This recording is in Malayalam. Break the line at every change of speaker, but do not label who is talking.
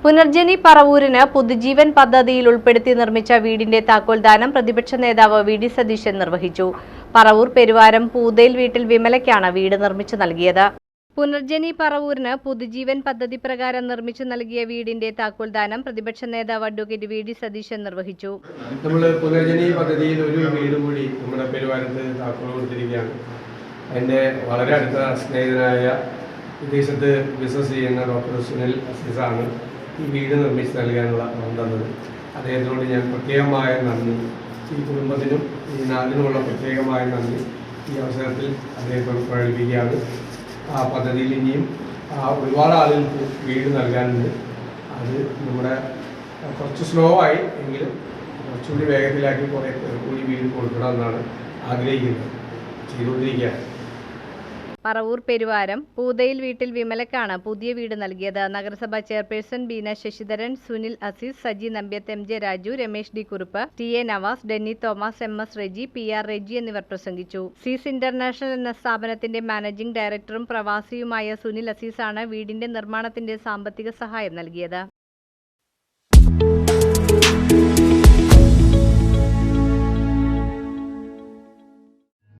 പുനർജനി പറവൂരിന് പുതുജീവൻ പദ്ധതിയിൽ ഉൾപ്പെടുത്തി നിർമ്മിച്ച വീടിന്റെ താക്കോൽദാനം പ്രതിപക്ഷ നേതാവ് വി.ഡി. സതീശൻ നിർവഹിച്ചു. പറവൂർ പെരുവാരം പൂതേൽ വീട്ടിൽ വിമലയ്ക്കാണ് വീട് നിർമ്മിച്ചു നൽകിയത്. പുനർജനി പറവൂരിന് പുതുജീവൻ പദ്ധതി പ്രകാരം നിർമ്മിച്ചു നൽകിയ വീടിന്റെ താക്കോൽദാനം പ്രതിപക്ഷ നേതാവ് അഡ്വക്കേറ്റ് വി.ഡി. സതീശൻ നിർവഹിച്ചു.
നമ്മൾ പുനർജനി പദ്ധതിയിൽ ഒരു വീട് കൂടി നമ്മുടെ പെരുവാരത്ത് താക്കോൽ കൊടുത്തിരിക്കുകയാണ്. എൻ്റെ വളരെ അടുത്ത സ്നേഹിതനായ വിദേശത്ത് ബിസിനസ് ചെയ്യുന്ന ഡോക്ടർ സുനിൽ അസീസാണ് ഈ വീട് നിർമ്മിച്ച് നൽകാനുള്ള തന്നത്. അദ്ദേഹത്തിനോട് ഞാൻ പ്രത്യേകമായ നന്ദി, ഈ കുടുംബത്തിനും ഈ നാടിനുമുള്ള പ്രത്യേകമായ നന്ദി ഈ അവസരത്തിൽ അദ്ദേഹത്തോട് പ്രകടിപ്പിക്കുകയാണ്. ആ പദ്ധതിയിൽ ഇനിയും ഒരുപാട് ആളുകൾക്ക് വീട് നൽകാനുണ്ട്. അത് നമ്മുടെ കുറച്ച് സ്ലോ ആയി എങ്കിലും കുറച്ചുകൂടി വേഗത്തിലാക്കി കുറേ കൂടി വീട് കൊടുക്കണമെന്നാണ് ആഗ്രഹിക്കുന്നത്, ചെയ്തുകൊണ്ടിരിക്കുകയാണ്.
പറവൂർ പെരുവാരം പൂതയിൽ വീട്ടിൽ വിമലക്കാണ് പുതിയ വീട് നൽകിയത്. നഗരസഭാ chairperson Beena Sasidharan, Sunil Azeez, Saji Nambiath, M J Raju, Ramesh D Kurup, T A Navas, Denny Thomas, M S Reji, P R Reji എന്നിവർ പ്രസംഗിച്ചു. സീസ് ഇന്റർനാഷണൽ എന്ന സ്ഥാപനത്തിന്റെ മാനേജിംഗ് ഡയറക്ടറും പ്രവാസിയുമായ സുനിൽ അസീസാണ് വീടിന്റെ നിർമ്മാണത്തിന്റെ സാമ്പത്തിക സഹായം നൽകിയത്.